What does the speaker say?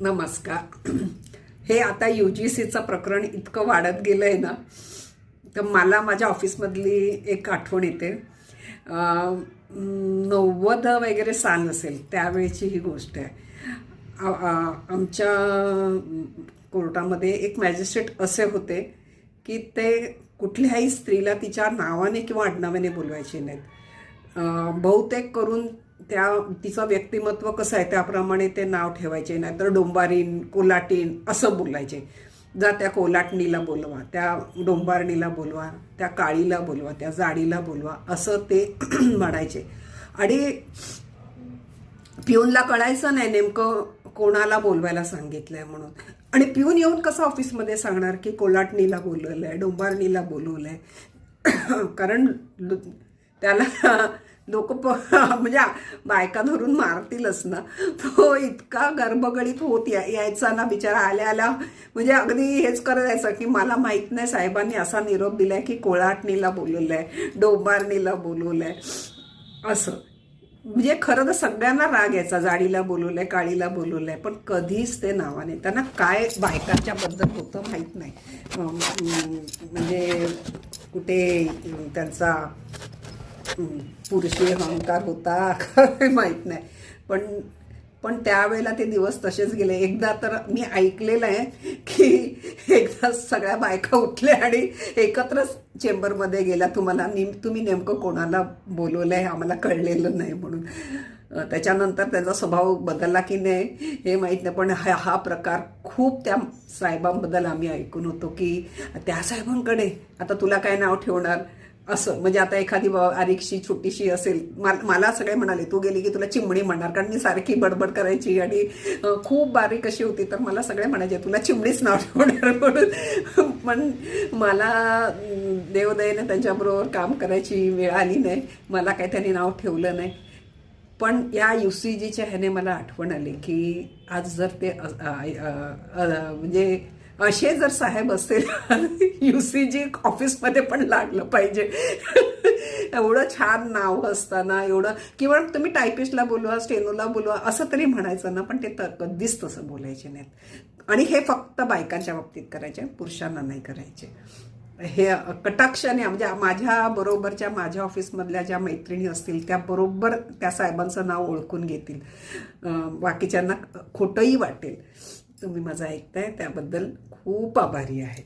नमस्कार. हे आता UGCचं प्रकरण इतकं वाढत गेलं आहे ना, तर मला माझ्या ऑफिसमधली एक आठवण येते. 90 वगैरे साल असेल त्यावेळची ही गोष्ट आहे. आमच्या कोर्टामध्ये एक मॅजिस्ट्रेट असे होते की ते कुठल्याही स्त्रीला तिच्या नावाने किंवा आडनावाने बोलवायचे नाहीत. बहुतेक करून तिचं व्यक्तिमत्व कसं आहे त्याप्रमाणे ते नाव ठेवायचे, नाहीतर डोंबारीन, कोलाटीन असं बोलायचे. जा त्या कोलाटणीला बोलवा, त्या डोंबारणीला बोलवा, त्या काळीला बोलवा, त्या जाडीला बोलवा असं ते म्हणायचे. आणि पिऊनला कळायचं नाही नेमकं कोणाला बोलवायला सांगितलंय म्हणून. आणि पिऊन येऊन कसं ऑफिसमध्ये सांगणार की कोलाटणीला बोलवलंय, डोंबारणीला बोलवलंय. कारण त्याला लोक म्हणजे बायका धरून मारतीलच ना. तो इतका गर्भगडीत होत यायचा ना बिचारा. आल्या आल्या म्हणजे अगदी हेच करत यायचं की मला माहित नाही साहेबांनी असा निरोप दिलाय की कोलाटणीला बोलवलंय, डोंबारणीला बोलवलंय असं. म्हणजे खरं तर सगळ्यांना राग यायचा, जाडीला बोलवलंय, काळीला बोलवलंय, पण कधीच ते नावाने. त्यांना काय बायकांच्या बद्दल होतं माहीत नाही. म्हणजे कुठे त्यांचा पुरुषी अहंकार होता काय माहीत नाही. पण त्यावेळेला ते दिवस तसेच गेले. एकदा तर मी ऐकलेलं आहे की एकदा सगळ्या बायका उठल्या आणि एकत्रच चेंबरमध्ये गेल्या, तुम्ही नेमकं कोणाला बोलवलंय आम्हाला कळलेलं नाही म्हणून. त्याच्यानंतर त्याचा स्वभाव बदलला की नाही हे माहीत नाही, पण हा प्रकार खूप त्या साहेबांबद्दल आम्ही ऐकून होतो की त्या साहेबांकडे आता तुला काय नाव ठेवणार असं. म्हणजे आता एखादी आरिकशी छोटीशी असेल, मला सगळे म्हणाले तू गेली की तुला चिमणी म्हणणार, कारण मी सारखी बडबड करायची आणि खूप बारीक अशी होती. तर मला सगळे म्हणायचे तुला चिमणीच नाव ठेवणार म्हणून. पण मला देवदयेने त्यांच्याबरोबर काम करायची वेळ आली नाही, मला काही त्यांनी नाव ठेवलं नाही. पण या UCGच्या ह्याने मला आठवण आली की आज जर ते म्हणजे असे जर साहेब असतील UCG ऑफिसमध्ये पण लागलं पाहिजे. एवढं छान नाव असताना एवढं, किंवा तुम्ही टायपिस्टला बोलवा, स्टेनोला बोलवा असं तरी म्हणायचं ना, पण ते कधीच तसं बोलायचे नाहीत. आणि हे फक्त बायकांच्या बाबतीत करायचे, पुरुषांना नाही करायचे. हे कटाक्षाने म्हणजे माझ्या बरोबरच्या माझ्या ऑफिसमधल्या ज्या मैत्रिणी असतील त्या बरोबर त्या साहेबांचं नाव ओळखून घेतील. बाकीच्यांना खोटंही वाटेल. तुम्ही माझं ऐकताय त्याबद्दल खूप आभारी आहे.